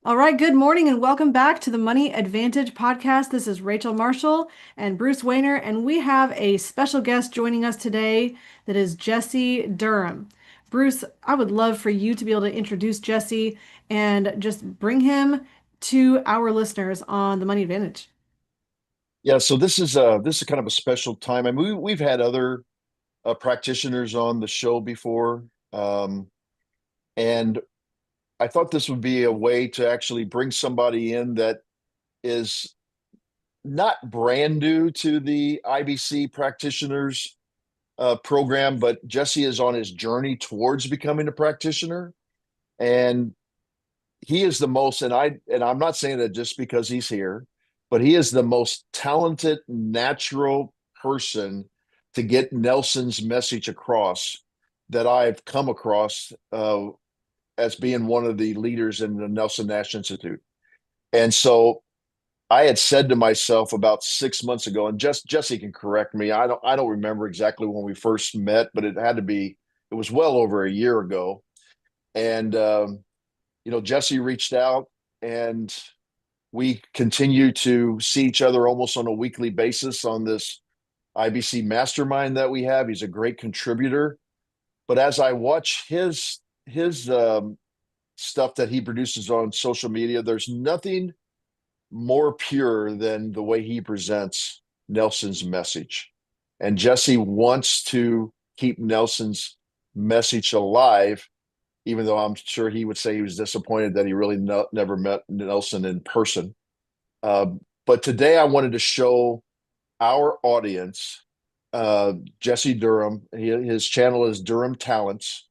All right, good morning and welcome back to the Money Advantage podcast. This is Rachel Marshall and Bruce Wayner, and we have a special guest joining us today that is Jesse Durham. Bruce, I would love for you to be able to introduce Jesse and just bring him to our listeners on the Money Advantage. Yeah, so this is kind of a special time. I mean, we've had other practitioners on the show before, and I thought this would be a way to actually bring somebody in that is not brand new to the IBC practitioners program, but Jesse is on his journey towards becoming a practitioner, and he is the most. And I'm not saying that just because he's here, but he is the most talented, natural person to get Nelson's message across that I've come across as being one of the leaders in the Nelson Nash Institute. And so I had said to myself about 6 months ago, and Jesse can correct me. I don't remember exactly when we first met, but it was well over a year ago. And Jesse reached out and we continue to see each other almost on a weekly basis on this IBC mastermind that we have. He's a great contributor. But as I watch his stuff that he produces on social media, there's nothing more pure than the way he presents Nelson's message. And Jesse wants to keep Nelson's message alive, even though I'm sure he would say he was disappointed that he really never met Nelson in person. Uh, but today I wanted to show our audience Jesse Durham. His channel is Durham Talents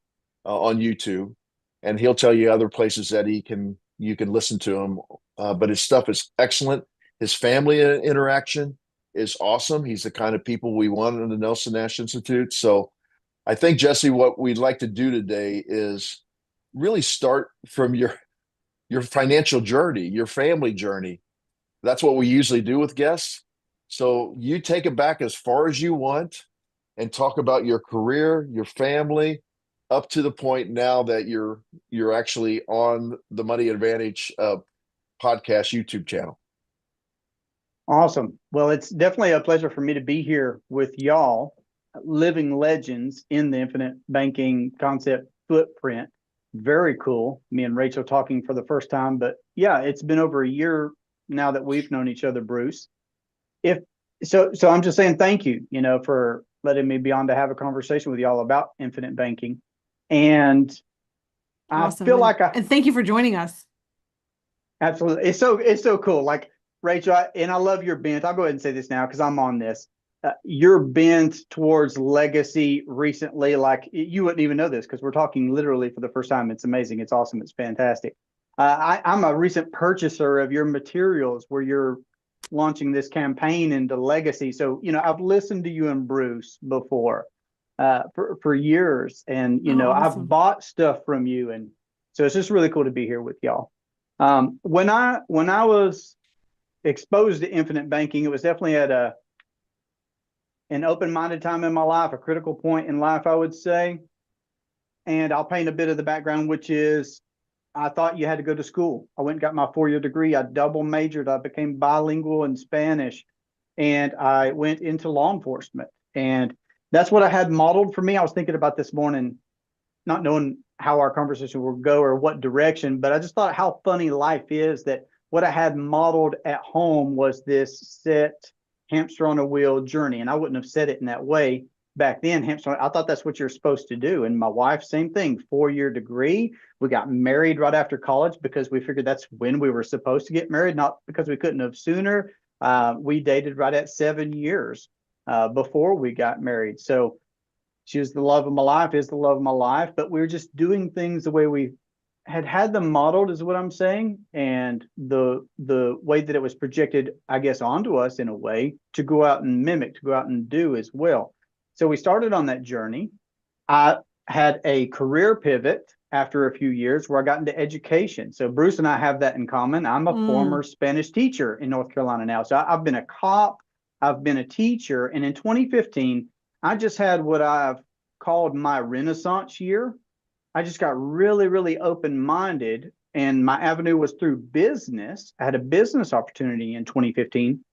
on YouTube, and he'll tell you other places that you can listen to him. But his stuff is excellent. His family interaction is awesome. He's the kind of people we want in the Nelson Nash Institute. So I think, Jesse, what we'd like to do today is really start from your financial journey, your family journey. That's what we usually do with guests. So you take it back as far as you want and talk about your career, your family, up to the point now that you're actually on the Money Advantage podcast YouTube channel. Awesome. Well, it's definitely a pleasure for me to be here with y'all, living legends in the infinite banking concept footprint. Very cool. Me and Rachel talking for the first time, but yeah, it's been over a year now that we've known each other, Bruce. If so I'm just saying thank you, for letting me be on to have a conversation with y'all about infinite banking. And I Awesome. feel And, like I and thank you for joining us. absolutely it's so cool. Like Rachel, and I love your bent. I'll go ahead and say this now because I'm on this. Your bent towards legacy recently, like you wouldn't even know this because we're talking literally for the first time. It's amazing. It's awesome. It's fantastic. I'm a recent purchaser of your materials where you're launching this campaign into legacy. So, I've listened to you and Bruce before for years, and, Oh, I've awesome. bought stuff from you. And so it's just really cool to be here with y'all. When I was exposed to infinite banking, it was definitely at an open-minded time in my life, a critical point in life, I would say. And I'll paint a bit of the background, which is I thought you had to go to school. I went and got my 4-year degree. I double majored. I became bilingual in Spanish, and I went into law enforcement. And that's what I had modeled for me. I was thinking about this morning, not knowing how our conversation would go or what direction, but I just thought how funny life is that what I had modeled at home was this set hamster on a wheel journey. And I wouldn't have said it in that way back then. Hamster, I thought that's what you're supposed to do. And my wife, same thing, 4-year degree. We got married right after college because we figured that's when we were supposed to get married, not because we couldn't have sooner. We dated right at 7 years before we got married. So she was the love of my life, is the love of my life, but we were just doing things the way we had them modeled, is what I'm saying, and the way that it was projected, I guess, onto us in a way to go out and mimic, to go out and do as well. So we started on that journey. I had a career pivot after a few years where I got into education. So Bruce and I have that in common. I'm a Mm. former Spanish teacher in North Carolina now. So I've been a cop, I've been a teacher, and in 2015, I just had what I've called my Renaissance year. I just got really, really open minded And my avenue was through business. I had a business opportunity in 2015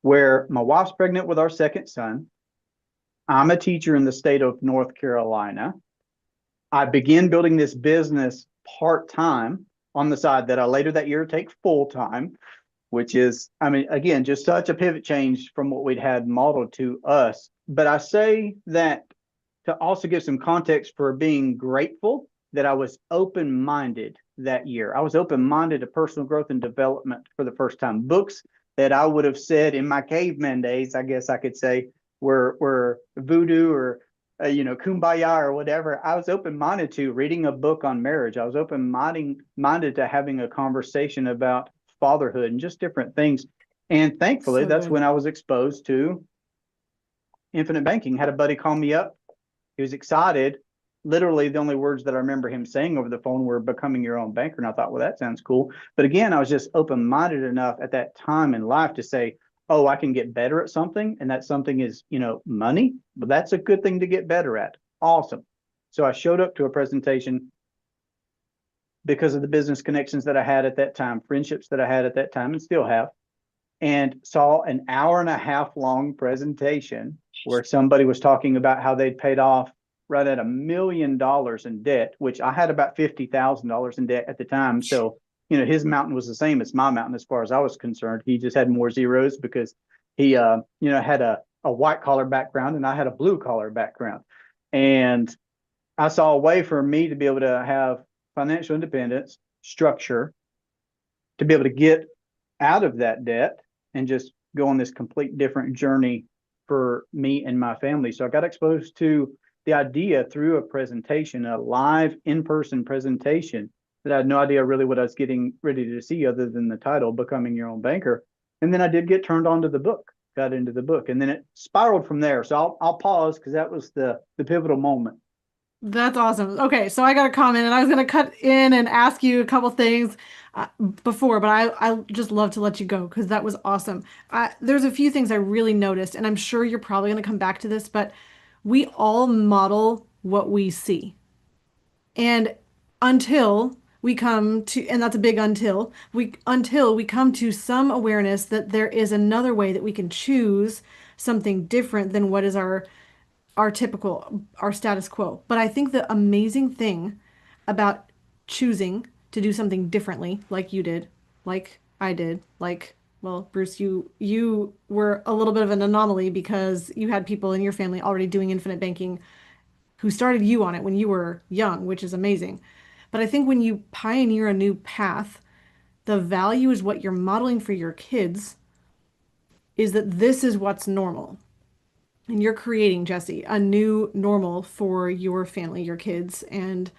where my wife's pregnant with our second son. I'm a teacher in the state of North Carolina. I began building this business part-time on the side that I later that year take full-time, which is, I mean, again, just such a pivot change from what we'd had modeled to us. But I say that to also give some context for being grateful that I was open-minded that year. I was open-minded to personal growth and development for the first time. Books that I would have said in my caveman days, I guess I could say, were voodoo or kumbaya or whatever. I was open-minded to reading a book on marriage. I was open-minded to having a conversation about fatherhood and just different things. And thankfully, So that's good. when I was exposed to infinite banking. Had a buddy call me up. He was excited. Literally, the only words that I remember him saying over the phone were becoming your own banker. And I thought, well, that sounds cool. But again, I was just open-minded enough at that time in life to say, oh, I can get better at something. And that something is, money. But that's a good thing to get better at. Awesome. So I showed up to a presentation because of the business connections that I had at that time, friendships that I had at that time and still have, and saw an hour and a half long presentation where somebody was talking about how they'd paid off right at $1 million in debt, which I had about $50,000 in debt at the time. So, his mountain was the same as my mountain as far as I was concerned. He just had more zeros because he, had a white collar background and I had a blue collar background. And I saw a way for me to be able to have financial independence, structure, to be able to get out of that debt and just go on this complete different journey for me and my family. So I got exposed to the idea through a presentation, a live in-person presentation that I had no idea really what I was getting ready to see other than the title, Becoming Your Own Banker. And then I did get turned on to the book, got into the book, and then it spiraled from there. So I'll pause because that was the pivotal moment. That's awesome. Okay, so I got a comment, and I was going to cut in and ask you a couple things uh, before, but I just love to let you go because that was awesome. There's a few things I really noticed, and I'm sure you're probably going to come back to this, but we all model what we see. And until we come to, and that's a big until we come to some awareness that there is another way that we can choose something different than what is our status quo. But I think the amazing thing about choosing to do something differently, like you did, like I did, well, Bruce, you were a little bit of an anomaly because you had people in your family already doing infinite banking who started you on it when you were young, which is amazing. But I think when you pioneer a new path, the value is what you're modeling for your kids is that this is what's normal. And you're creating, Jesse, a new normal for your family, your kids, and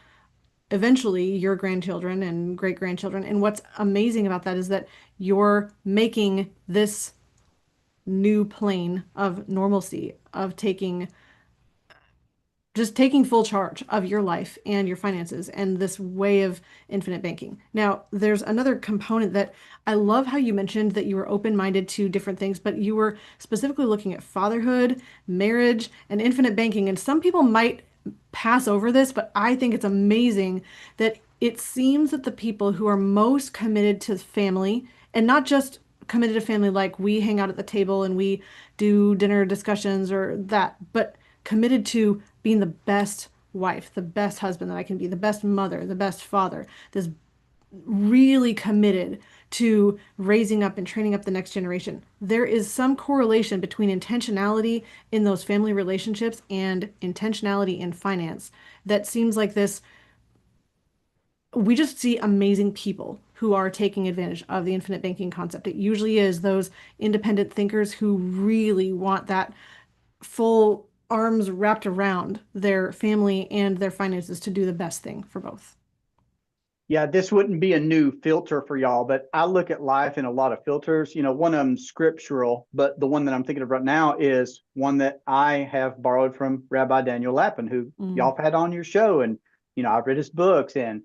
eventually your grandchildren and great grandchildren. And what's amazing about that is that you're making this new plane of normalcy, of taking full charge of your life and your finances and this way of infinite banking. Now, there's another component that I love how you mentioned that you were open-minded to different things, but you were specifically looking at fatherhood, marriage, and infinite banking. And some people might pass over this, but I think it's amazing that it seems that the people who are most committed to family, and not just committed to family like we hang out at the table and we do dinner discussions or that, but committed to being the best wife, the best husband that I can be, the best mother, the best father, this really committed to raising up and training up the next generation. There is some correlation between intentionality in those family relationships and intentionality in finance that seems like this. We just see amazing people who are taking advantage of the infinite banking concept. It usually is those independent thinkers who really want that full arms wrapped around their family and their finances to do the best thing for both. Yeah, this wouldn't be a new filter for y'all, but I look at life in a lot of filters. One of them scriptural, but the one that I'm thinking of right now is one that I have borrowed from Rabbi Daniel Lapin, who y'all have had on your show. And, I've read his books and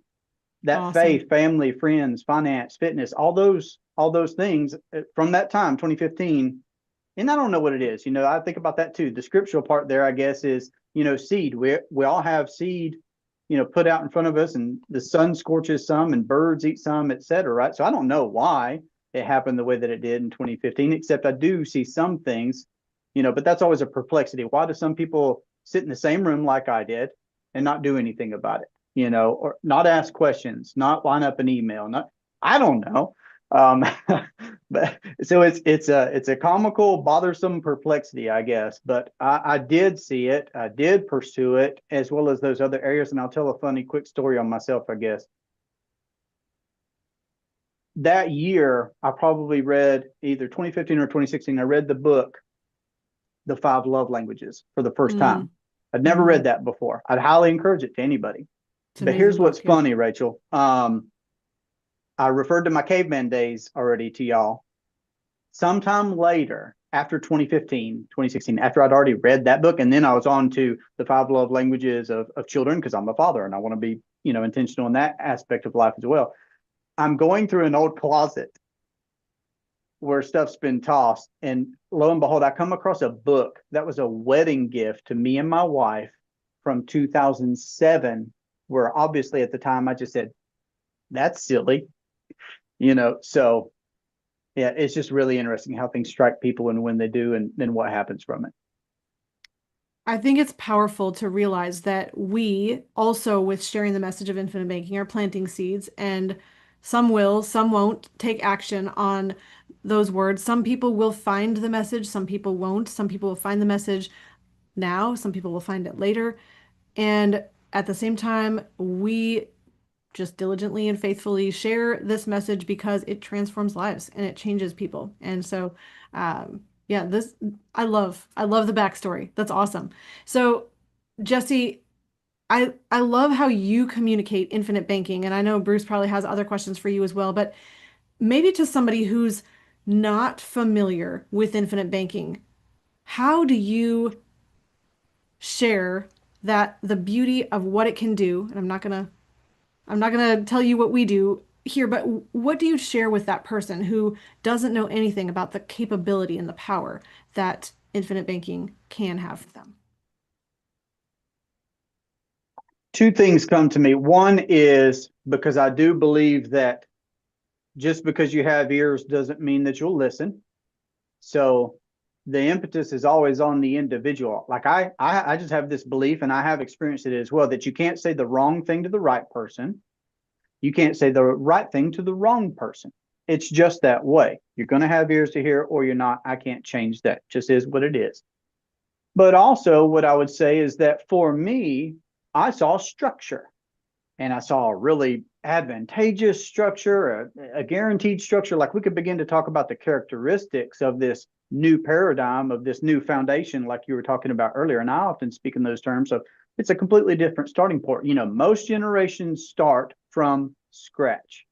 that Awesome. faith, family, friends, finance, fitness, all those things from that time, 2015. And I don't know what it is. I think about that too. The scriptural part there, I guess, is, seed. We all have seed, put out in front of us, and the sun scorches some and birds eat some, et cetera, right? So I don't know why it happened the way that it did in 2015, except I do see some things, but that's always a perplexity. Why do some people sit in the same room like I did and not do anything about it, or not ask questions, not line up an email, I don't know. But so it's a comical, bothersome perplexity, I guess. But I did see it, I did pursue it, as well as those other areas. And I'll tell a funny, quick story on myself, I guess. That year, I probably read either 2015 or 2016. I read the book, The Five Love Languages, for the first Mm, time. I'd never mm. read that before. I'd highly encourage it to anybody. It's an But amazing here's what's book. Yeah. funny, Rachel. I referred to my caveman days already to y'all. Sometime later, after 2015, 2016, after I'd already read that book, and then I was on to the five love languages of children, because I'm a father and I want to be, intentional in that aspect of life as well. I'm going through an old closet where stuff's been tossed, and lo and behold, I come across a book that was a wedding gift to me and my wife from 2007, where obviously at the time I just said, that's silly, so yeah, it's just really interesting how things strike people and when they do, and then what happens from it. I think it's powerful to realize that we also, with sharing the message of infinite banking, are planting seeds, and some will, some won't take action on those words. Some people will find the message, some people won't. Some people will find the message now, some people will find it later. And at the same time, we just diligently and faithfully share this message because it transforms lives and it changes people. And so, yeah, this I love the backstory. That's awesome. So, Jesse, I love how you communicate infinite banking, and I know Bruce probably has other questions for you as well, but maybe to somebody who's not familiar with infinite banking, how do you share that the beauty of what it can do? And I'm not going to tell you what we do here, but what do you share with that person who doesn't know anything about the capability and the power that infinite banking can have for them? Two things come to me. One is because I do believe that just because you have ears doesn't mean that you'll listen. So the impetus is always on the individual. Like I just have this belief, and I have experienced it as well, that you can't say the wrong thing to the right person. You can't say the right thing to the wrong person. It's just that way. You're going to have ears to hear, or you're not. I can't change that. Just is what it is. But also, what I would say is that for me, I saw structure, and I saw a really advantageous structure, a guaranteed structure. Like, we could begin to talk about the characteristics of this new paradigm, of this new foundation, like you were talking about earlier. And I often speak in those terms of it's a completely different starting point. Most generations start from scratch.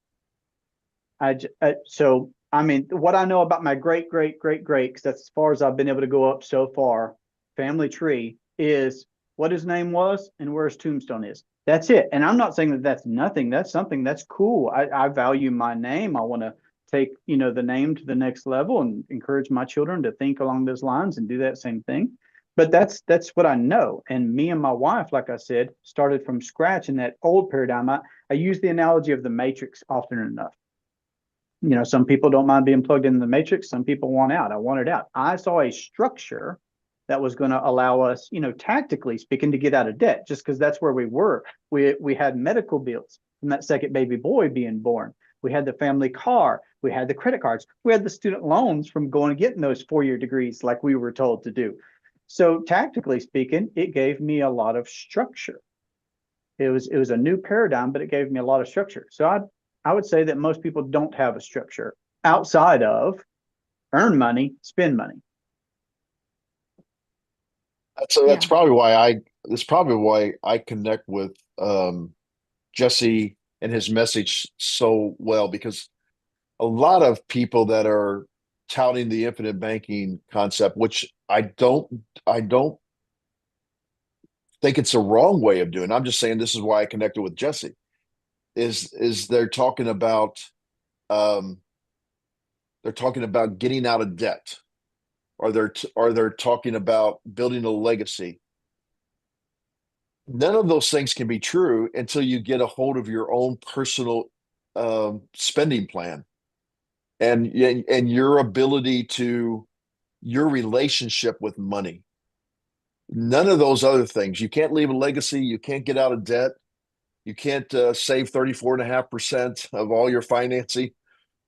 So, I mean, what I know about my great, great, great, great, because that's as far as I've been able to go up so far, family tree, is what his name was and where his tombstone is. That's it. And I'm not saying that that's nothing. That's something that's cool. I value my name. I want to take, the name to the next level and encourage my children to think along those lines and do that same thing. But that's what I know. And me and my wife, like I said, started from scratch in that old paradigm. I use the analogy of the matrix often enough. Some people don't mind being plugged into the matrix. Some people want out. I wanted out. I saw a structure that was going to allow us, tactically speaking, to get out of debt, just because that's where we were. We had medical bills from that second baby boy being born. We had the family car. We had the credit cards. We had the student loans from going and getting those 4-year degrees like we were told to do. So tactically speaking, it gave me a lot of structure. It was a new paradigm, but it gave me a lot of structure. So I would say that most people don't have a structure outside of earn money, spend money. So Yeah. that's probably why I connect with Jesse and his message so well, because a lot of people that are touting the infinite banking concept, which I don't think it's a wrong way of doing. I'm just saying this is why I connected with Jesse. Is um, they're talking about getting out of debt, or they're talking about building a legacy. none of those things can be true until you get a hold of your own personal spending plan and your ability to your relationship with money. None of those other things. You can't leave a legacy. You can't get out of debt. You can't save 34.5% of all your financing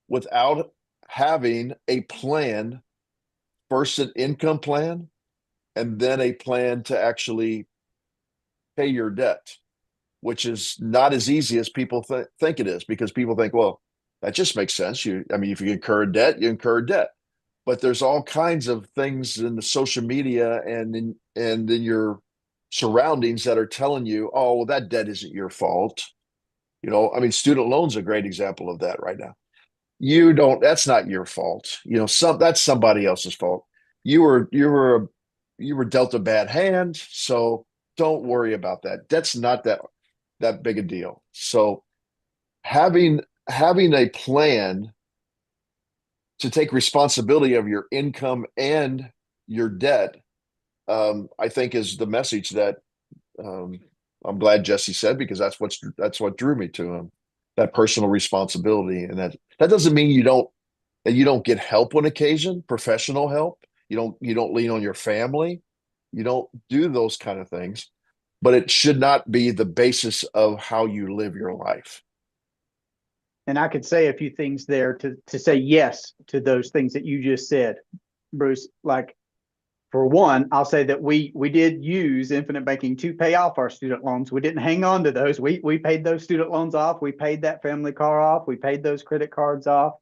without having a plan, first an income plan, and then a plan to actually pay your debt, which is not as easy as people think it is, because people think, well, that just makes sense. I mean, if you incur debt, you incur debt. But there's all kinds of things in the social media and in your surroundings that are telling you, oh, well, that debt isn't your fault. I mean, student loans are a great example of that right now. That's not your fault. That's somebody else's fault. You were dealt a bad hand, so don't worry about that. That's not that big a deal. So having a plan to take responsibility of your income and your debt, I think is the message that um, I'm glad Jesse said, because that's what drew me to him. That personal responsibility, and that doesn't mean you don't get help on occasion, professional help. You don't lean on your family. You don't do those kind of things, but it should not be the basis of how you live your life. And I could say a few things there to say yes to those things that you just said, Bruce. Like, for one, I'll say that we did use infinite banking to pay off our student loans. We didn't hang on to those. We paid those student loans off. We paid that family car off. We paid those credit cards off.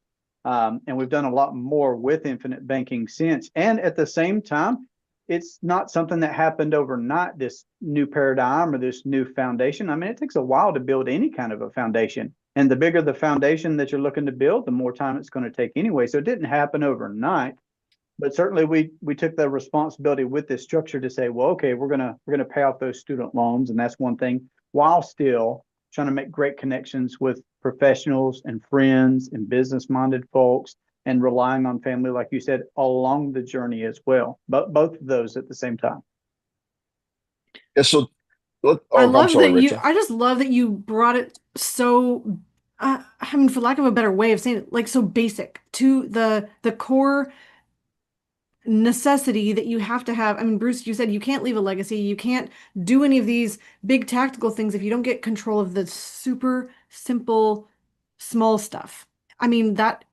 And we've done a lot more with infinite banking since. And at the same time, it's not something that happened overnight, this new paradigm or this new foundation. I mean, it takes a while to build any kind of a foundation. And the bigger the foundation that you're looking to build, the more time it's going to take anyway. So it didn't happen overnight. But certainly we took the responsibility with this structure to say, well, okay, we're gonna pay off those student loans, and that's one thing, while still trying to make great connections with professionals and friends and business-minded folks, and relying on family, like you said, along the journey as well. But both of those at the same time. Yeah, so, I I'm love sorry, that you, Rachel. I just love that you brought it so, I mean, for lack of a better way of saying it, like so basic to the core necessity that you have to have. I mean, Bruce, you said you can't leave a legacy. You can't do any of these big tactical things if you don't get control of the super simple, small stuff. I mean, that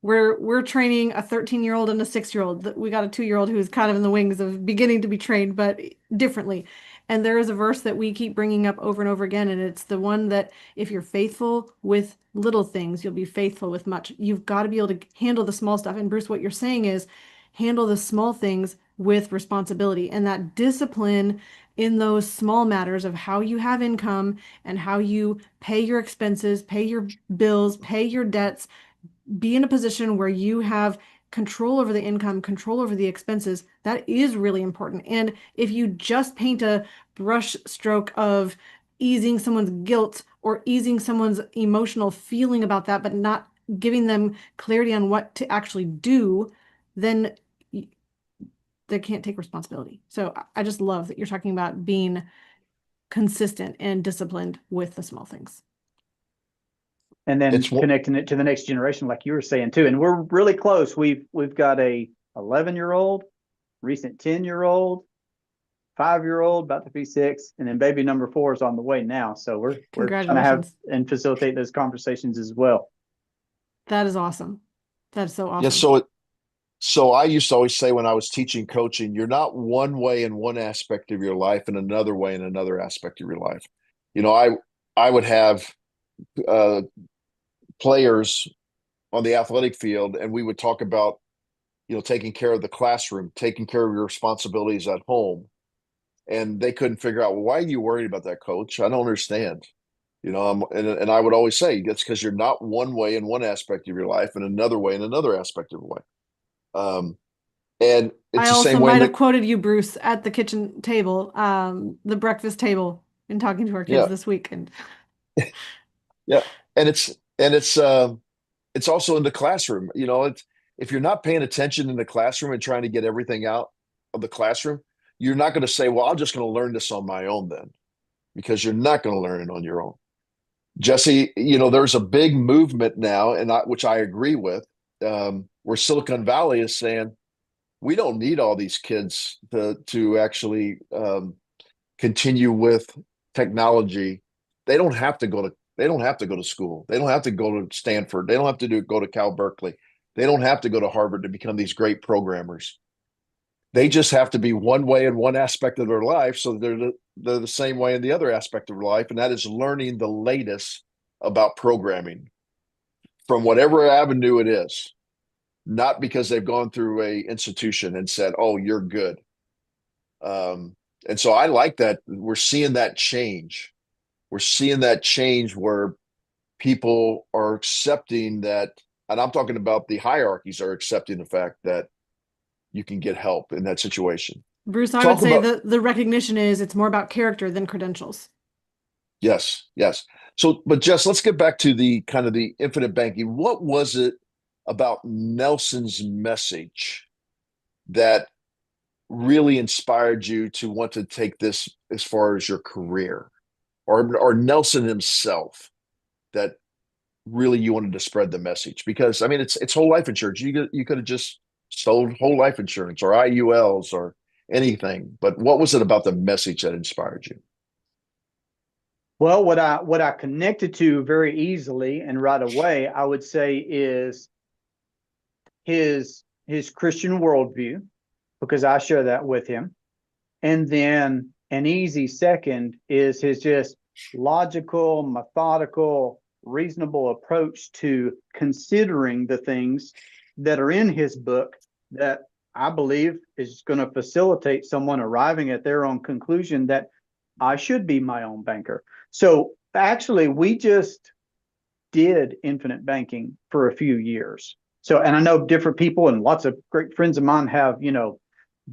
we're training a 13-year-old and a 6-year-old. We got a 2-year-old who's kind of in the wings of beginning to be trained, but differently. And there is a verse that we keep bringing up over and over again, and it's the one that if you're faithful with little things, you'll be faithful with much. You've got to be able to handle the small stuff. And Bruce, what you're saying is handle the small things with responsibility, and that discipline in those small matters of how you have income and how you pay your expenses, pay your bills, pay your debts, be in a position where you have control over the income, control over the expenses. That is really important. And if you just paint a brush stroke of easing someone's guilt or easing someone's emotional feeling about that, but not giving them clarity on what to actually do, then they can't take responsibility. So I just love that you're talking about being consistent and disciplined with the small things. And then It's one. connecting it to the next generation, like you were saying too. And we're really close. We've got a 11-year-old, recent 10-year-old, 5-year-old, about to be 6, and then baby number 4 is on the way now. So we're trying to have Congratulations. and facilitate those conversations as well. That is awesome. That's so Yeah, awesome. so I used to always say when I was teaching coaching, you're not one way in one aspect of your life and another way in another aspect of your life. I would have uh, players on the athletic field, and we would talk about taking care of the classroom, taking care of your responsibilities at home, and they couldn't figure out, well, why are you worried about that, coach? I don't understand. And I would always say that's because you're not one way in one aspect of your life and another way in another aspect of your life. Um, and I it's the also same way might that, have quoted you, Bruce, at the kitchen table, the breakfast table, in talking to our kids yeah, this week. And yeah, and it's also in the classroom. It's if you're not paying attention in the classroom and trying to get everything out of the classroom, you're not going to say, well, I'm just going to learn this on my own then. because you're not going to learn it on your own. Jesse, there's a big movement now, which I agree with, where Silicon Valley is saying we don't need all these kids to actually continue with technology. They don't have to go to they don't have to go to school. They don't have to go to Stanford. They don't have to go to Cal Berkeley. They don't have to go to Harvard to become these great programmers. They just have to be one way in one aspect of their life, so they're the same way in the other aspect of their life, and that is learning the latest about programming from whatever avenue it is, not because they've gone through a institution and said, "Oh, you're good." And so I like that we're seeing that change. We're seeing that change where people are accepting that, and I'm talking about the hierarchies are accepting the fact that you can get help in that situation. Bruce, I would Talk say about that the recognition is it's more about character than credentials. Yes, yes. So, but Jess, let's get back to the kind of the infinite banking. What was it about Nelson's message that really inspired you to want to take this as far as your career, or Nelson himself that really you wanted to spread the message? Because I mean, it's whole life insurance. You could have just sold whole life insurance or IULs or anything. But what was it about the message that inspired you? Well, what I connected to very easily and right away, I would say, is his Christian worldview, because I share that with him. And then an easy second is his just logical, methodical, reasonable approach to considering the things that are in his book that I believe is going to facilitate someone arriving at their own conclusion that I should be my own banker. So actually, we just did infinite banking for a few years. So, and I know different people and lots of great friends of mine have,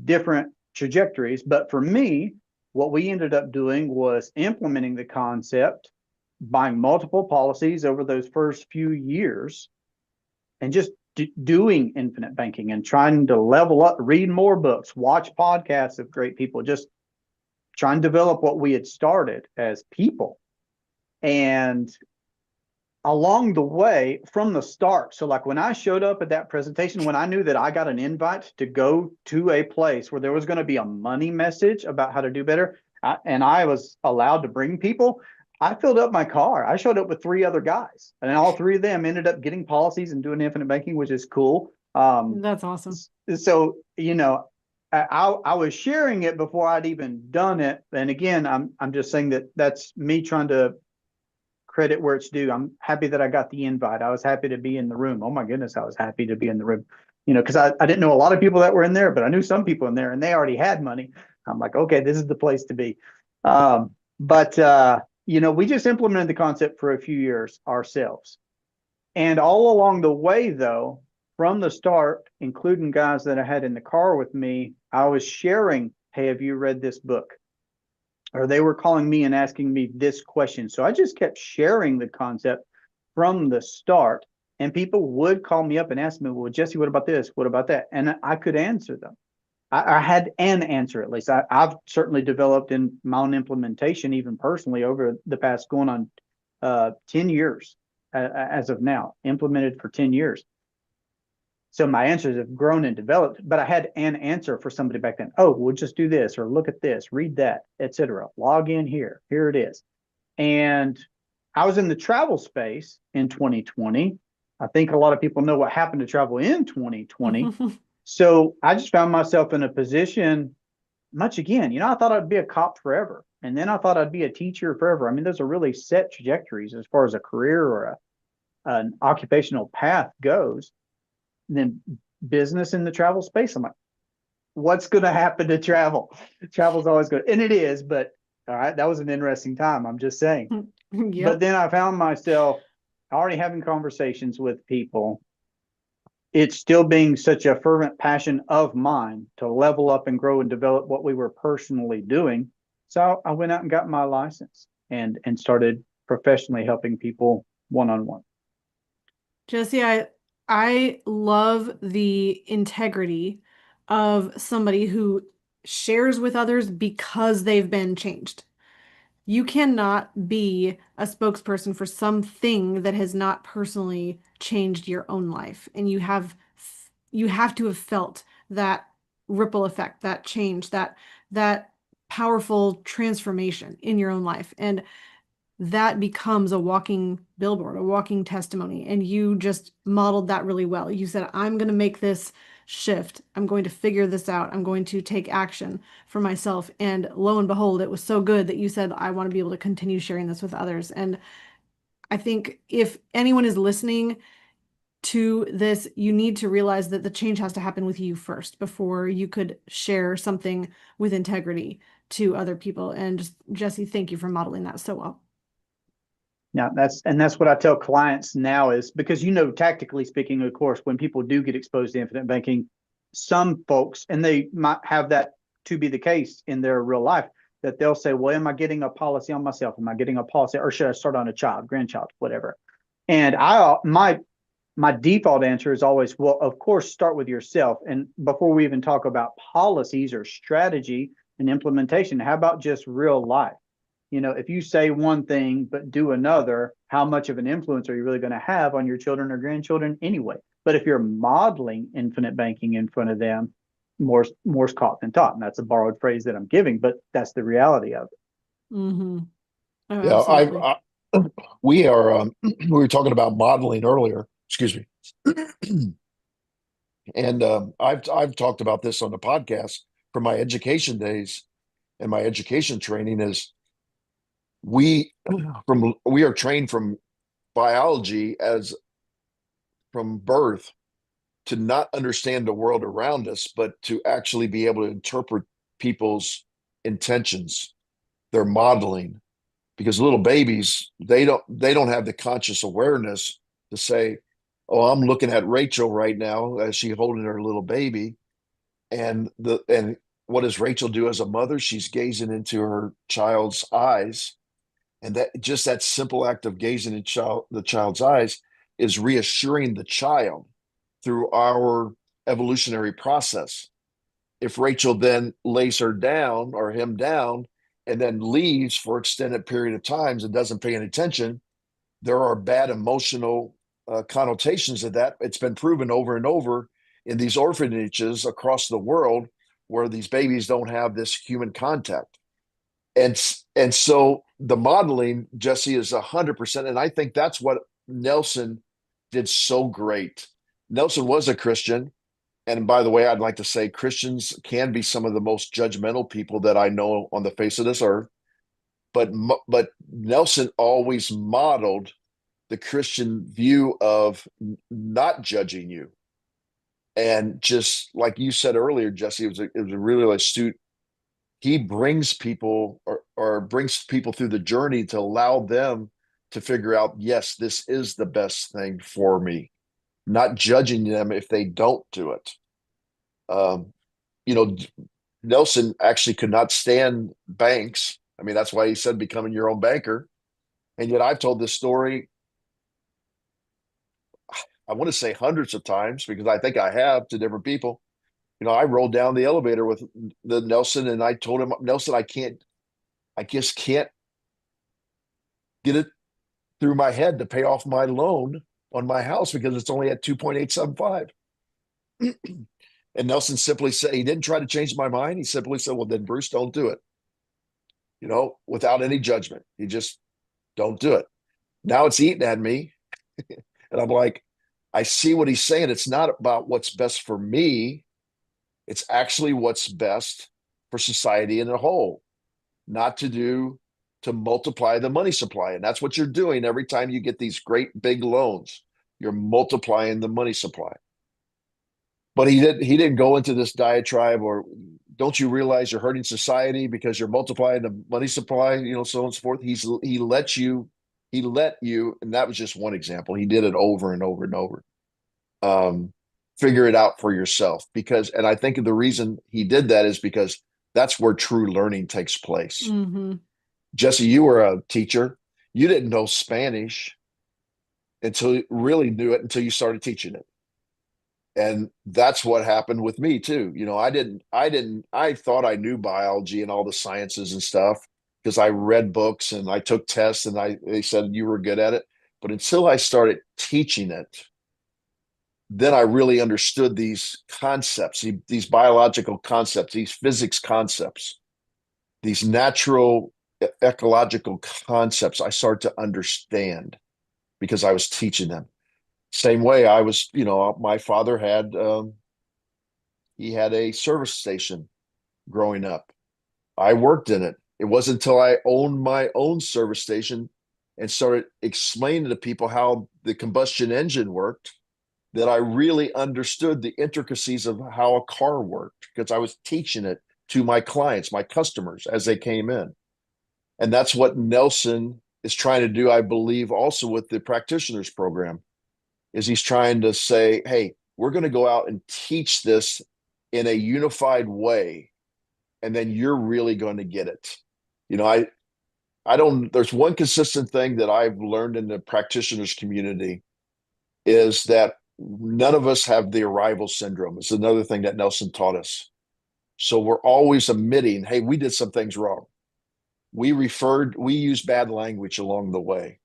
different trajectories. But for me, what we ended up doing was implementing the concept, buying multiple policies over those first few years, and just doing infinite banking and trying to level up, read more books, watch podcasts of great people, just trying to develop what we had started as people. And along the way from the start, so like when I showed up at that presentation, when I knew that I got an invite to go to a place where there was going to be a money message about how to do better, and I was allowed to bring people, I filled up my car. I showed up with three other guys, and all three of them ended up getting policies and doing infinite banking, which is cool. That's awesome. So I was sharing it before I'd even done it, and again, I'm just saying that that's me trying to credit where it's due. I'm happy that I got the invite. I was happy to be in the room. Oh my goodness, I was happy to be in the room. Because I didn't know a lot of people that were in there, but I knew some people in there and they already had money. I'm like, okay, this is the place to be. But we just implemented the concept for a few years ourselves. And all along the way, though, from the start, including guys that I had in the car with me, I was sharing, hey, have you read this book? Or they were calling me and asking me this question. So I just kept sharing the concept from the start. And people would call me up and ask me, well, Jesse, what about this? What about that? And I could answer them. I had an answer, at least. I've certainly developed in my own implementation, even personally, over the past going on 10 years as of now, implemented for 10 years. So my answers have grown and developed, but I had an answer for somebody back then. Oh, we'll just do this, or look at this, read that, etc. Log in here. Here it is. And I was in the travel space in 2020. I think a lot of people know what happened to travel in 2020. So I just found myself in a position, much again, I thought I'd be a cop forever. And then I thought I'd be a teacher forever. I mean, those are really set trajectories as far as a career or an occupational path goes. And then business in the travel space, I'm like, what's going to happen to travel? Travel's always good. And it is, but all right, that was an interesting time. I'm just saying. Yep. But then I found myself already having conversations with people. It's still being such a fervent passion of mine to level up and grow and develop what we were personally doing. So I went out and got my license and started professionally helping people one-on-one. Jesse, I love the integrity of somebody who shares with others because they've been changed. You cannot be a spokesperson for something that has not personally changed your own life. And you have to have felt that ripple effect, that change, that powerful transformation in your own life. And that becomes a walking billboard, a walking testimony. And you just modeled that really well. You said, I'm going to make this shift. I'm going to figure this out. I'm going to take action for myself. And lo and behold, it was so good that you said, I want to be able to continue sharing this with others. And I think if anyone is listening to this, you need to realize that the change has to happen with you first before you could share something with integrity to other people. And just, Jesse, thank you for modeling that so well. Yeah, that's what I tell clients now is because, tactically speaking, of course, when people do get exposed to infinite banking, some folks, and they might have that to be the case in their real life, that they'll say, well, am I getting a policy on myself? Am I getting a policy, or should I start on a child, grandchild, whatever? And my default answer is always, well, of course, start with yourself. And before we even talk about policies or strategy and implementation, how about just real life? If you say one thing but do another, how much of an influence are you really going to have on your children or grandchildren anyway? But if you're modeling infinite banking in front of them, more's caught than taught. And that's a borrowed phrase that I'm giving, but that's the reality of it. Mm-hmm. Oh, Yeah, absolutely. we are we were talking about modeling earlier. Excuse me. And I've talked about this on the podcast from my education days and my education training is we we are trained from biology as from birth to not understand the world around us, but to actually be able to interpret people's intentions, their modeling. Because little babies, they don't have the conscious awareness to say, "Oh, I'm looking at Rachel right now as she's holding her little baby," and what does Rachel do as a mother? She's gazing into her child's eyes, and that simple act of gazing in the child's eyes is reassuring the child through our evolutionary process. If Rachel then lays her down or him down and then leaves for extended period of times and doesn't pay any attention, there are bad emotional connotations of that. It's been proven over and over in these orphanages across the world where these babies don't have this human contact. And so the modeling, Jesse, is 100%. And I think that's what Nelson did so great. Nelson was a Christian. And by the way, I'd like to say Christians can be some of the most judgmental people that I know on the face of this earth. But Nelson always modeled the Christian view of not judging you. And just like you said earlier, Jesse, it was a really astute. He brings people or brings people through the journey to allow them to figure out, yes, this is the best thing for me, not judging them if they don't do it. Um, you know, Nelson actually could not stand banks. I mean, that's why he said becoming your own banker. And yet I've told this story, I want to say hundreds of times because I think I have to different people. I rolled down the elevator with the Nelson and I told him, Nelson, I just can't get it through my head to pay off my loan on my house because it's only at 2.875. And Nelson simply said, he didn't try to change my mind. He simply said, well, then Bruce, don't do it, without any judgment. He just don't do it. Now it's eating at me. And I'm like, I see what he's saying. It's not about what's best for me. It's actually what's best for society in a whole, not to multiply the money supply. And that's what you're doing every time you get these great big loans. You're multiplying the money supply. But he didn't go into this diatribe or don't you realize you're hurting society because you're multiplying the money supply, so on and so forth. He let you, and that was just one example. He did it over and over and over. Um, Figure it out for yourself and I think the reason he did that is because that's where true learning takes place. Mm-hmm. Jesse, you were a teacher. You didn't know Spanish until you really knew it until you started teaching it. And that's what happened with me too. I thought I knew biology and all the sciences and stuff. because I read books and I took tests and they said you were good at it. But until I started teaching it, then I really understood these concepts, these biological concepts, these physics concepts, these natural ecological concepts. I started to understand because I was teaching them. Same way I was, my father had he had a service station growing up. I worked in it. It wasn't until I owned my own service station and started explaining to people how the combustion engine worked that I really understood the intricacies of how a car worked because I was teaching it to my clients, my customers as they came in. And that's what Nelson is trying to do, I believe, also with the practitioners program, is he's trying to say, hey, we're going to go out and teach this in a unified way, and then you're really going to get it. I don't, there's one consistent thing that I've learned in the practitioners community is that none of us have the arrival syndrome. It's another thing that Nelson taught us. So we're always admitting, hey, we did some things wrong. We used bad language along the way,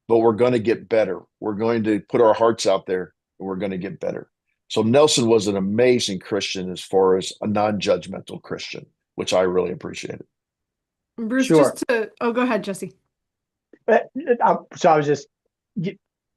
but we're going to get better. We're going to put our hearts out there and we're going to get better. So Nelson was an amazing Christian as far as a non-judgmental Christian, which I really appreciated. Bruce, Sure. oh, go ahead, Jesse. So I was just,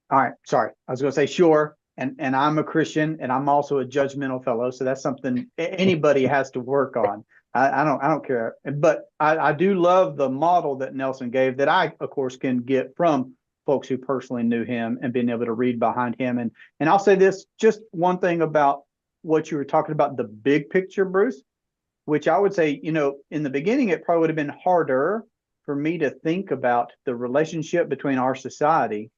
all right, sorry. I was going to say, sure. And I'm a Christian and I'm also a judgmental fellow. So that's something anybody has to work on. I don't care. But I do love the model that Nelson gave that I, of course, can get from folks who personally knew him and being able to read behind him. And I'll say this, just one thing about what you were talking about, the big picture, Bruce, which I would say, in the beginning, it probably would have been harder for me to think about the relationship between our society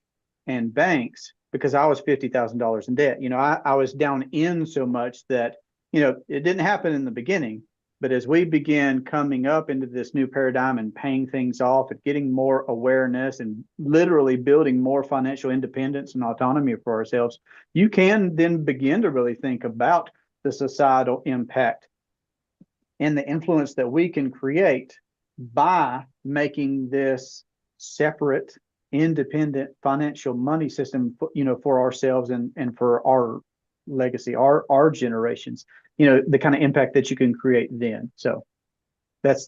and banks because I was $50,000 in debt. I was down in so much that, it didn't happen in the beginning. But as we began coming up into this new paradigm and paying things off and getting more awareness and literally building more financial independence and autonomy for ourselves, you can then begin to really think about the societal impact and the influence that we can create by making this separate, independent financial money system, for ourselves and for our legacy, our generations. The kind of impact that you can create then. So that's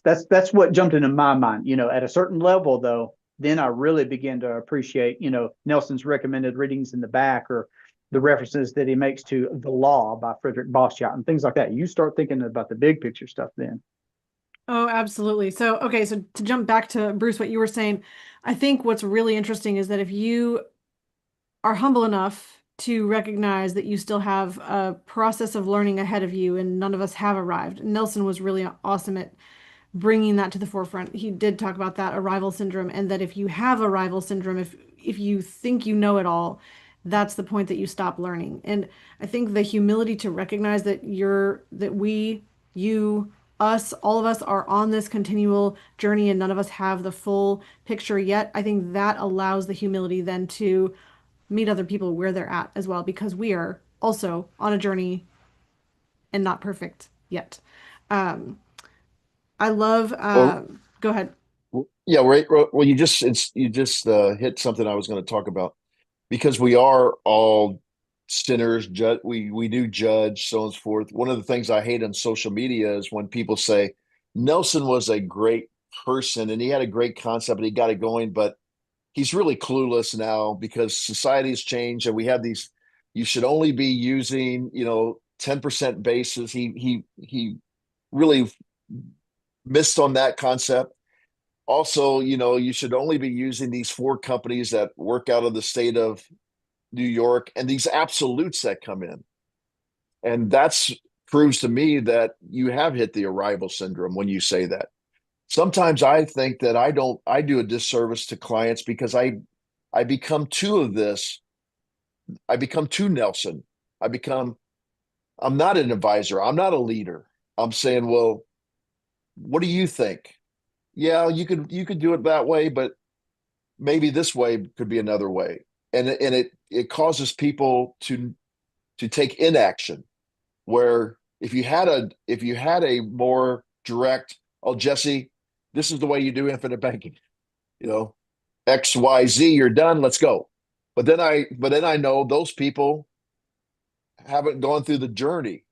what jumped into my mind. At a certain level, though, then I really began to appreciate, Nelson's recommended readings in the back or the references that he makes to The Law by Frederick Bastiat and things like that. You start thinking about the big picture stuff then. Oh, absolutely. So, okay, so to jump back to Bruce, what you were saying, I think what's really interesting is that if you are humble enough to recognize that you still have a process of learning ahead of you and none of us have arrived. Nelson was really awesome at bringing that to the forefront. He did talk about that arrival syndrome and that if you have arrival syndrome, if you think you know it all, that's the point that you stop learning. And I think the humility to recognize that you, us, all of us are on this continual journey and none of us have the full picture yet. I think that allows the humility then to meet other people where they're at as well, because we are also on a journey and not perfect yet. Um, I love, Well, go ahead. yeah, right. Well, you just hit something I was going to talk about because we are all sinners. We do judge, so on and so forth. One of the things I hate on social media is when people say Nelson was a great person and he had a great concept and he got it going, but he's really clueless now because society has changed and we have these. You should only be using 10% bases. He really missed on that concept. Also, you should only be using these four companies that work out of the state of New York and these absolutes that come in. And that's proves to me that you have hit the arrival syndrome when you say that. Sometimes I think that I do a disservice to clients because I become too of this. I become too Nelson. I'm not an advisor. I'm not a leader. I'm saying, well, what do you think? Yeah, you could do it that way, but maybe this way could be another way. And it causes people to take inaction where if you had a more direct, oh, Jesse, This is the way you do infinite banking. You know, X, Y, Z, you're done. Let's go. But then I know those people haven't gone through the journey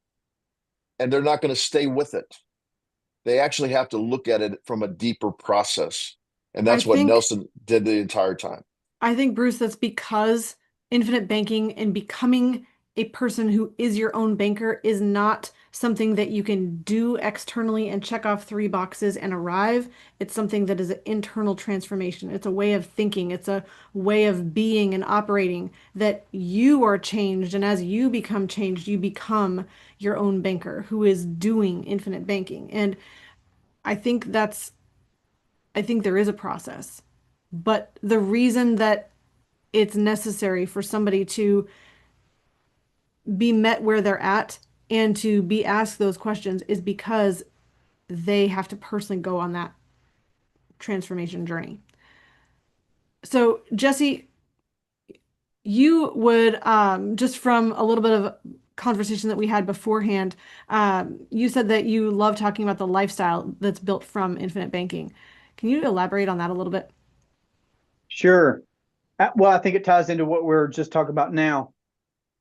and they're not going to stay with it. They actually have to look at it from a deeper process. And I that's what think Nelson did the entire time. I think, Bruce, that's because infinite banking and becoming a person who is your own banker is not something that you can do externally and check off three boxes and arrive. It's something that is an internal transformation. It's a way of thinking, it's a way of being and operating that you are changed. And as you become changed, you become your own banker who is doing infinite banking. And I think that's, I think there is a process. But the reason that it's necessary for somebody to be met where they're at and to be asked those questions is because they have to personally go on that transformation journey. So, Jesse, you would, just from a little bit of conversation that we had beforehand, you said that you love talking about the lifestyle that's built from infinite banking. Can you elaborate on that a little bit? Sure. Well, I think it ties into what we're just talking about now.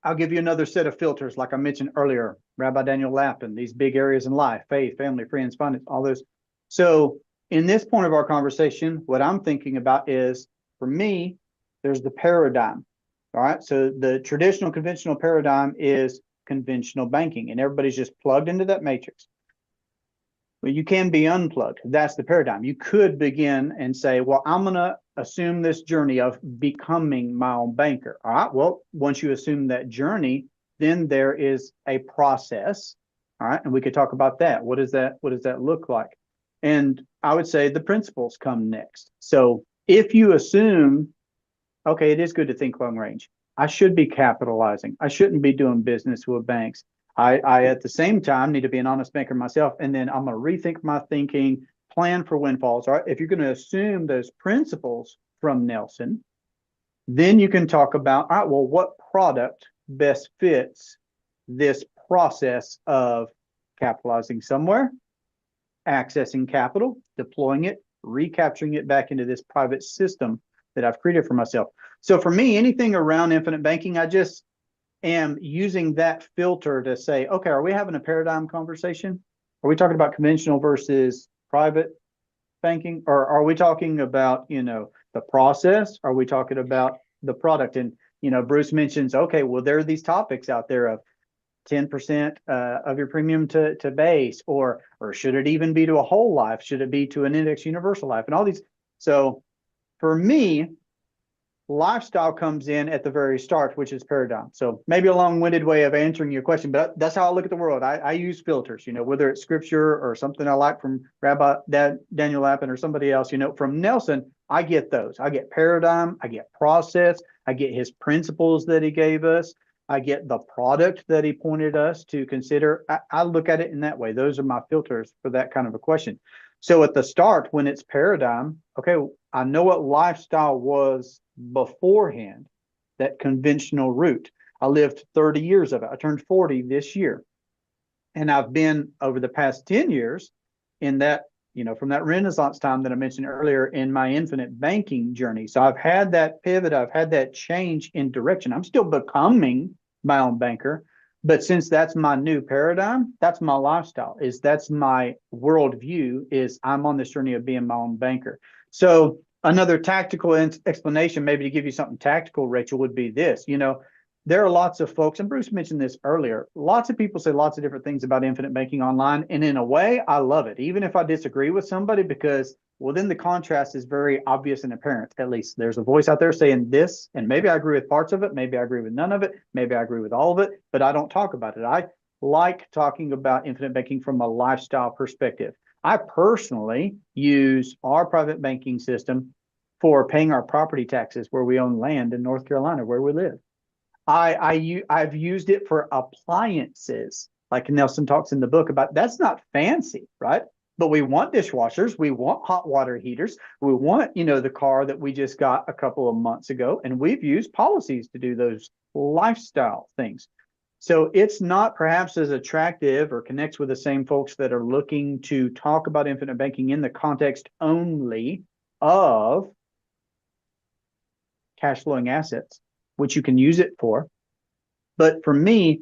I'll give you another set of filters, like I mentioned earlier, Rabbi Daniel Lapin, these big areas in life, faith, family, friends, finance, all those. So in this point of our conversation, what I'm thinking about is, for me, there's the paradigm. All right. So the traditional conventional paradigm is conventional banking, and everybody's just plugged into that matrix. Well, you can be unplugged. That's the paradigm. You could begin and say, well, I'm going to assume this journey of becoming my own banker. All right. Well, once you assume that journey, then there is a process. All right. And we could talk about that. What does that look like? And I would say the principles come next. So if you assume, okay, it is good to think long range. I should be capitalizing. I shouldn't be doing business with banks. I at the same time need to be an honest banker myself. And then I'm going to rethink my thinking, plan for windfalls. All right. If you're going to assume those principles from Nelson, then you can talk about, all right, well, what product best fits this process of capitalizing somewhere, accessing capital, deploying it, recapturing it back into this private system that I've created for myself. So for me, anything around infinite banking, I just am using that filter to say, okay, are we having a paradigm conversation? Are we talking about conventional versus private banking? Or are we talking about, the process? Are we talking about the product? And, Bruce mentions, okay, well, there are these topics out there of 10% of your premium to base, or should it even be to a whole life? Should it be to an index universal life? And all these. So for me, lifestyle comes in at the very start, which is paradigm. So maybe a long-winded way of answering your question, but that's how I look at the world. I use filters, whether it's scripture or something I like from Rabbi Daniel Lapin or somebody else, from Nelson, I get those. I get paradigm, I get process, I get his principles that he gave us, I get the product that he pointed us to consider. I look at it in that way. Those are my filters for that kind of a question. So at the start, when it's paradigm, okay, I know what lifestyle was beforehand, that conventional route. I lived 30 years of it. I turned 40 this year. And I've been over the past 10 years in that, from that Renaissance time that I mentioned earlier, in my infinite banking journey. So I've had that pivot, I've had that change in direction. I'm still becoming my own banker. But since that's my new paradigm, that's my lifestyle, that's my worldview, is I'm on this journey of being my own banker. So another tactical explanation, maybe to give you something tactical, Rachel, would be this. There are lots of folks, and Bruce mentioned this earlier, lots of people say lots of different things about infinite banking online. And in a way, I love it, even if I disagree with somebody, because, well, then the contrast is very obvious and apparent. At least there's a voice out there saying this, and maybe I agree with parts of it, maybe I agree with none of it, maybe I agree with all of it, but I don't talk about it. I like talking about infinite banking from a lifestyle perspective. I personally use our private banking system for paying our property taxes where we own land in North Carolina, where we live. I've used it for appliances, like Nelson talks in the book about. That's not fancy, right? But we want dishwashers, we want hot water heaters, we want, the car that we just got a couple of months ago, and we've used policies to do those lifestyle things. So it's not perhaps as attractive or connects with the same folks that are looking to talk about infinite banking in the context only of cash flowing assets, which you can use it for. But for me,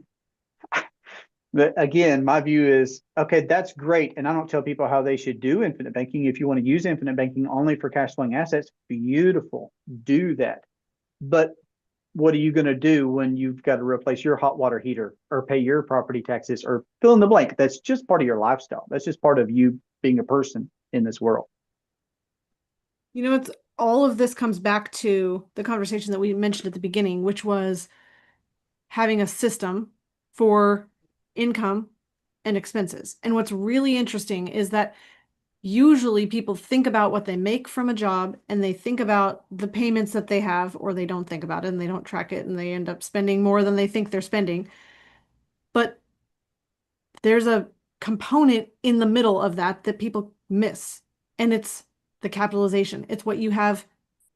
again, my view is, okay, that's great. And I don't tell people how they should do infinite banking. If you want to use infinite banking only for cash flowing assets, beautiful, do that. But what are you going to do when you've got to replace your hot water heater or pay your property taxes or fill in the blank? That's just part of your lifestyle. That's just part of you being a person in this world. You know, it's all of this comes back to the conversation that we mentioned at the beginning, which was having a system for income and expenses. And what's really interesting is that usually people think about what they make from a job and they think about the payments that they have, or they don't think about it and they don't track it and they end up spending more than they think they're spending. But there's a component in the middle of that that people miss, and it's the capitalization. It's what you have,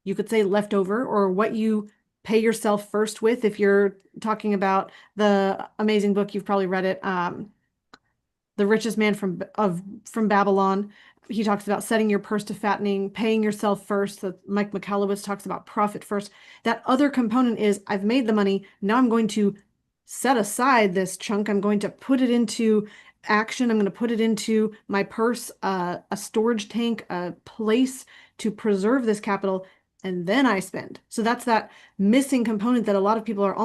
you could say leftover, or what you pay yourself first with. If you're talking about the amazing book, you've probably read it, The Richest Man from Babylon. He talks about setting your purse to fattening, paying yourself first. Mike Michalowicz talks about profit first. That other component is, I've made the money. Now I'm going to set aside this chunk. I'm going to put it into action. I'm going to put it into my purse, a storage tank, a place to preserve this capital, and then I spend. So that's that missing component that a lot of people are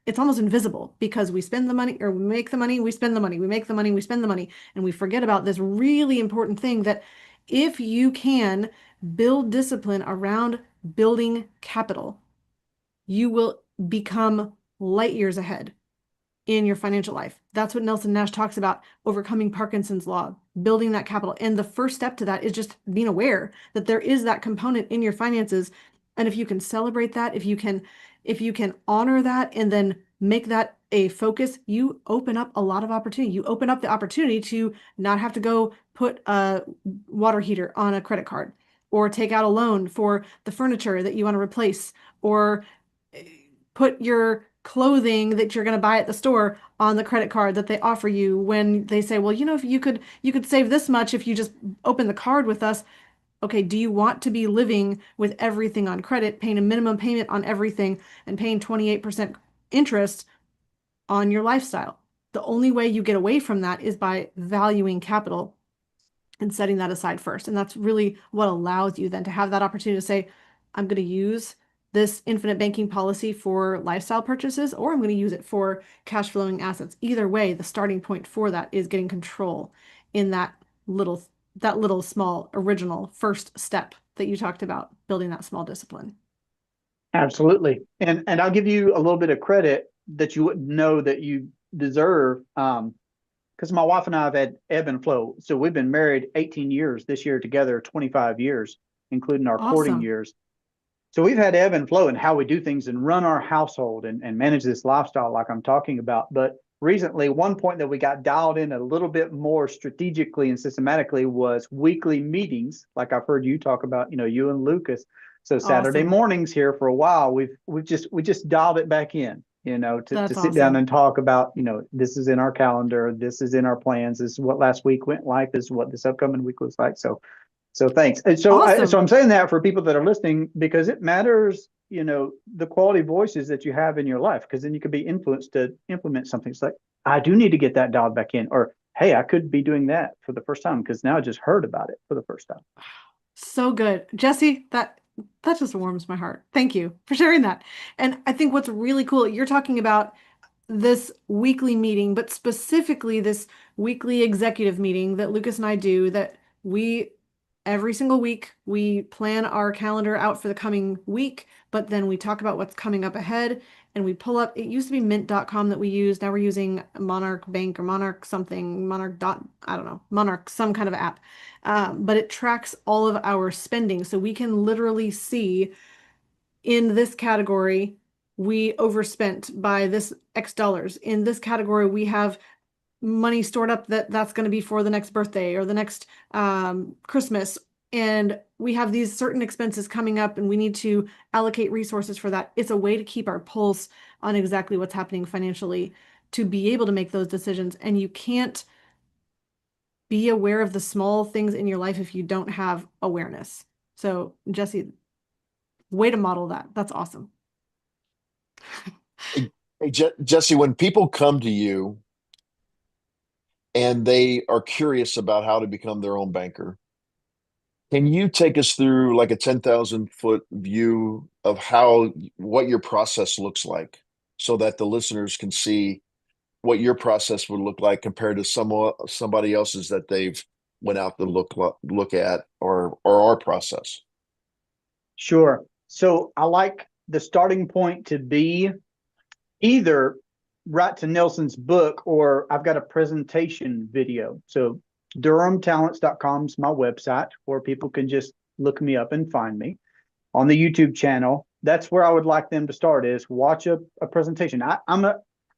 it's almost invisible, because we spend the money, or we make the money, we spend the money, we make the money, we spend the money, and we forget about this really important thing that if you can build discipline around building capital, you will become light years ahead in your financial life. That's what Nelson Nash talks about, overcoming Parkinson's law, building that capital. And the first step to that is just being aware that there is that component in your finances. And if you can celebrate that, if you can honor that and then make that a focus, you open up a lot of opportunity. You open up the opportunity to not have to go put a water heater on a credit card, or take out a loan for the furniture that you want to replace, or put your clothing that you're going to buy at the store on the credit card that they offer you, when they say, well, if you could save this much if you just open the card with us. Okay, do you want to be living with everything on credit, paying a minimum payment on everything, and paying 28% interest on your lifestyle? The only way you get away from that is by valuing capital and setting that aside first. And that's really what allows you then to have that opportunity to say, I'm going to use this infinite banking policy for lifestyle purchases, or I'm going to use it for cash flowing assets. Either way, the starting point for that is getting control in that little small original first step that you talked about, building that small discipline. Absolutely. And I'll give you a little bit of credit that you wouldn't know that you deserve. Because my wife and I have had ebb and flow. So we've been married 18 years this year, together 25 years, including our courting Awesome. years. So we've had ebb and flow in how we do things and run our household and manage this lifestyle like I'm talking about. But recently, one point that we got dialed in a little bit more strategically and systematically was weekly meetings, like I've heard you talk about, you and Lucas. So Saturday Awesome. mornings here for a while, we just dialed it back in, to That's sit down awesome. and talk about, this is in our calendar, this is in our plans, this is what last week went like, this is what this upcoming week looks like. So thanks. And so Awesome. I'm saying that for people that are listening, because it matters, the quality voices that you have in your life, because then you could be influenced to implement something. It's like, I do need to get that dialed back in, or, hey, I could be doing that for the first time because now I just heard about it for the first time. So good. Jesse, that just warms my heart. Thank you for sharing that. And I think what's really cool, you're talking about this weekly meeting, but specifically this weekly executive meeting that Lucas and I do, that we every single week we plan our calendar out for the coming week, but then we talk about what's coming up ahead, and we pull up, it used to be mint.com that we used. Now we're using Monarch Bank or Monarch something, Monarch dot, I don't know, Monarch, some kind of app. But it tracks all of our spending. So we can literally see, in this category, we overspent by this X dollars. In this category, we have money stored up that's going to be for the next birthday or the next Christmas. And we have these certain expenses coming up and we need to allocate resources for that. It's a way to keep our pulse on exactly what's happening financially to be able to make those decisions. And you can't be aware of the small things in your life if you don't have awareness. So, Jesse, way to model that. That's awesome. Hey, Jesse, when people come to you and they are curious about how to become their own banker, can you take us through like a 10,000-foot view of what your process looks like so that the listeners can see what your process would look like compared to somebody else's that they've went out to look at or our process? Sure. So I like the starting point to be either right to Nelson's book or I've got a presentation video. So durhamtalents.com is my website where people can just look me up and find me. On the YouTube channel, that's where I would like them to start is watch a presentation.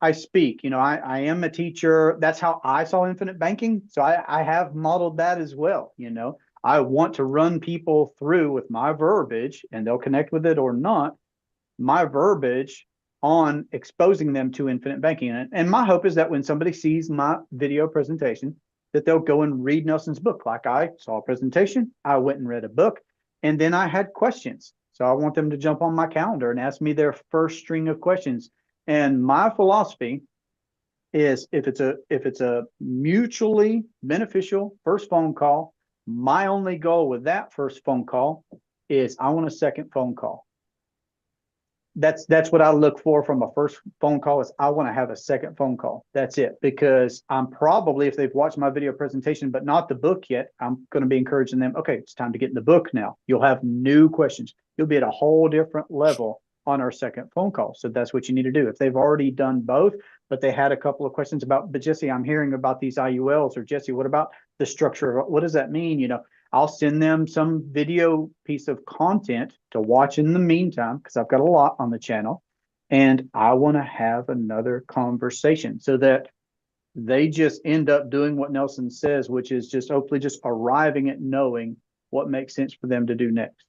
I speak, I am a teacher. That's how I saw infinite banking. So I have modeled that as well. I want to run people through with my verbiage and they'll connect with it or not, my verbiage on exposing them to infinite banking. And my hope is that when somebody sees my video presentation, that they'll go and read Nelson's book. Like I saw a presentation, I went and read a book, and then I had questions. So I want them to jump on my calendar and ask me their first string of questions. And my philosophy is if it's a mutually beneficial first phone call, my only goal with that first phone call is I want a second phone call. That's what I look for from a first phone call is I want to have a second phone call. That's it. Because I'm probably, if they've watched my video presentation, but not the book yet, I'm going to be encouraging them. Okay, it's time to get in the book now. You'll have new questions. You'll be at a whole different level on our second phone call. So that's what you need to do. If they've already done both, but they had a couple of questions about, but Jesse, I'm hearing about these IULs, or Jesse, what about the structure? What does that mean? I'll send them some video piece of content to watch in the meantime, because I've got a lot on the channel. And I want to have another conversation so that they just end up doing what Nelson says, which is just hopefully just arriving at knowing what makes sense for them to do next.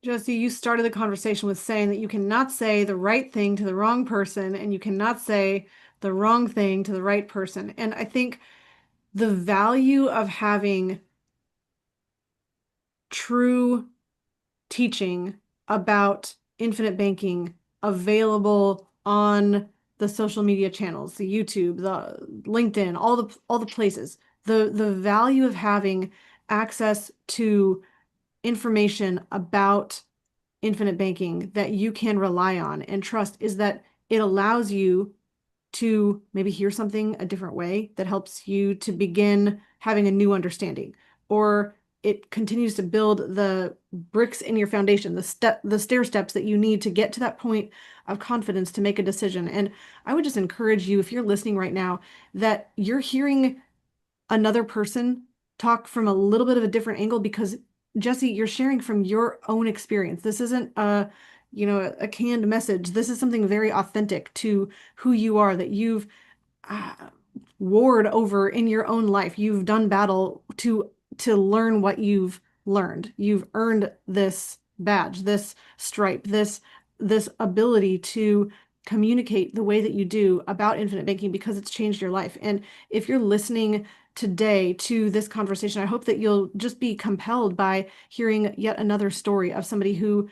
Jesse, you started the conversation with saying that you cannot say the right thing to the wrong person, and you cannot say the wrong thing to the right person. And I think the value of having true teaching about infinite banking available on the social media channels, the YouTube, the LinkedIn, all the places. The value of having access to information about infinite banking that you can rely on and trust is that it allows you to maybe hear something a different way that helps you to begin having a new understanding, or it continues to build the bricks in your foundation, the stair steps that you need to get to that point of confidence to make a decision. And I would just encourage you, if you're listening right now, that you're hearing another person talk from a little bit of a different angle, because Jesse, you're sharing from your own experience. This isn't a canned message. This is something very authentic to who you are, that you've uh, warred over in your own life. You've done battle to learn what you've learned. You've earned this badge, this stripe, this ability to communicate the way that you do about infinite banking because it's changed your life. And if you're listening today to this conversation, I hope that you'll just be compelled by hearing yet another story of somebody who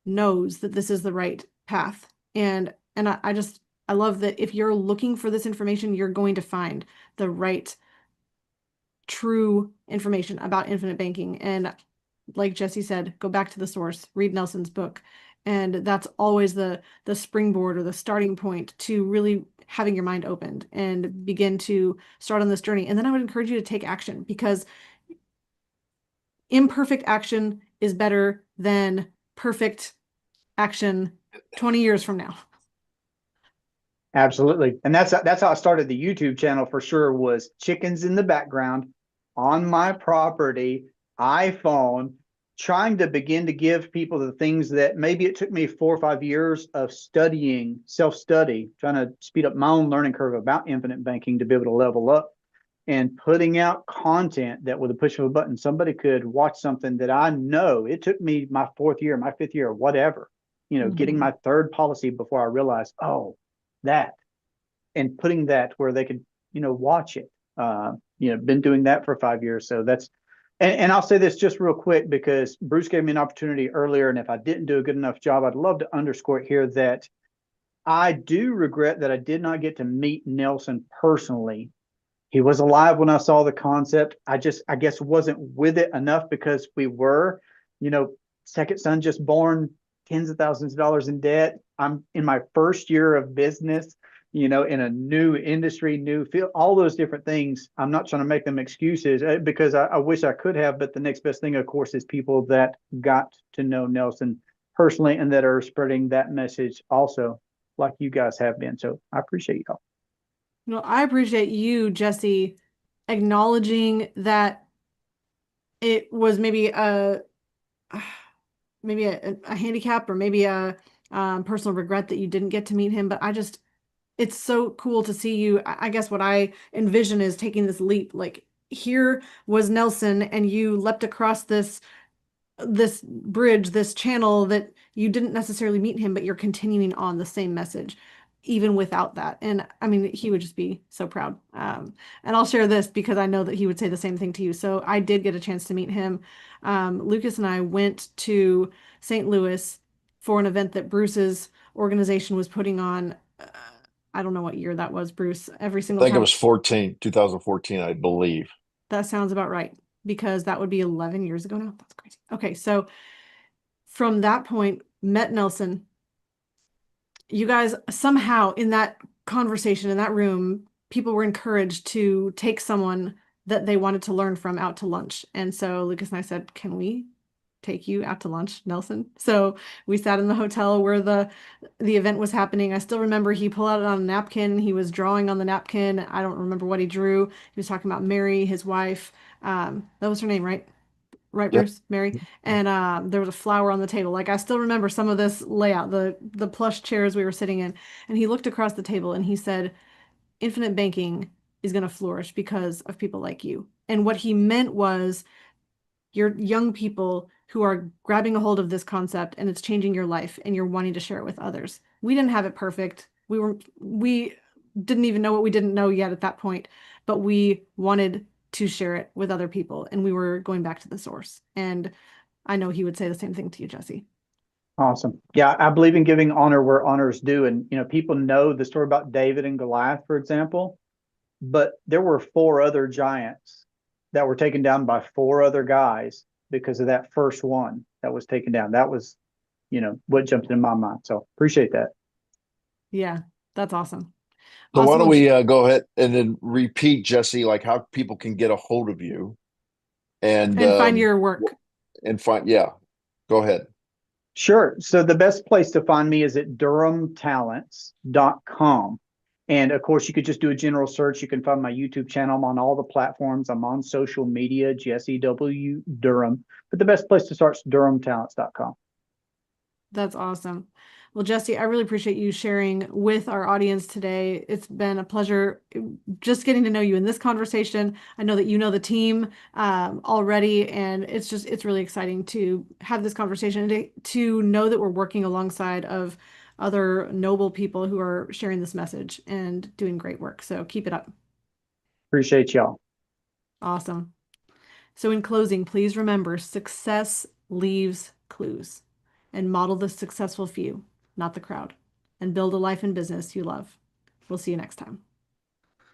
knows that this is the right path. And I love that if you're looking for this information, you're going to find the right true information about infinite banking. And like Jesse said, go back to the source, read Nelson's book. And that's always the springboard or the starting point to really having your mind opened and begin to start on this journey. And then I would encourage you to take action, because imperfect action is better than perfect action 20 years from now. Absolutely. And that's how I started the YouTube channel for sure, was chickens in the background on my property, iPhone, trying to begin to give people the things that maybe it took me 4 or 5 years of studying, self-study, trying to speed up my own learning curve about infinite banking to be able to level up, and putting out content that with a push of a button, somebody could watch something that I know it took me my 4th year, my 5th year, whatever, getting Mhm. my third policy before I realized, oh, that, and putting that where they could, watch it. Been doing that for 5 years. So and I'll say this just real quick because Bruce gave me an opportunity earlier. And if I didn't do a good enough job, I'd love to underscore it here that I do regret that I did not get to meet Nelson personally. He was alive when I saw the concept. I guess, wasn't with it enough because we were, you know, second son just born, tens of thousands of dollars in debt. I'm in my first year of business, in a new industry, new field, all those different things. I'm not trying to make them excuses because I wish I could have, but the next best thing, of course, is people that got to know Nelson personally and that are spreading that message also, like you guys have been. So I appreciate y'all. I appreciate you, Jesse, acknowledging that it was maybe a handicap or maybe a personal regret that you didn't get to meet him. But it's so cool to see you. I guess what I envision is taking this leap. Like here was Nelson, and you leapt across this bridge, this channel that you didn't necessarily meet him, but you're continuing on the same message, even without that. And I mean, he would just be so proud. And I'll share this because I know that he would say the same thing to you. So I did get a chance to meet him. Lucas and I went to St. Louis for an event that Bruce's organization was putting on. I don't know what year that was, Bruce. Every single I think it time. was 2014, I believe. That sounds about right because that would be 11 years ago now. That's crazy. Okay, so from that point, met Nelson. You guys somehow in that conversation in that room, people were encouraged to take someone that they wanted to learn from out to lunch. And so Lucas and I said, "Can we take you out to lunch, Nelson?" So we sat in the hotel where the event was happening. I still remember he pulled out on a napkin. He was drawing on the napkin. I don't remember what he drew. He was talking about Mary, his wife. That was her name, right? Right, Yep. Bruce, Mary, and there was a flower on the table. Like I still remember some of this layout, the plush chairs we were sitting in, and he looked across the table and he said, "Infinite banking is going to flourish because of people like you." And what he meant was you're young people who are grabbing a hold of this concept and it's changing your life and you're wanting to share it with others. We didn't have it perfect. We didn't even know what we didn't know yet at that point, but we wanted to share it with other people and we were going back to the source. And I know he would say the same thing to you, Jesse. Awesome. Yeah, I believe in giving honor where honor is due. And, people know the story about David and Goliath, for example, but there were four other giants that were taken down by four other guys because of that first one that was taken down. That was, what jumped in my mind. So appreciate that. Yeah, that's awesome. So why Awesome. don't Well, we go ahead and then repeat, Jesse, like how people can get a hold of you and and find um your work. find, yeah, go ahead. Sure. So the best place to find me is at durhamtalents.com. And of course, you could just do a general search. You can find my YouTube channel. I'm on all the platforms. I'm on social media, Jesse W. Durham. But the best place to start is durhamtalents.com. That's awesome. Well, Jesse, I really appreciate you sharing with our audience today. It's been a pleasure just getting to know you in this conversation. I know that you know the team already, and it's really exciting to have this conversation and to know that we're working alongside of other noble people who are sharing this message and doing great work. So keep it up. Appreciate y'all. Awesome. So, in closing, please remember success leaves clues and model the successful few, not the crowd, and build a life and business you love. We'll see you next time.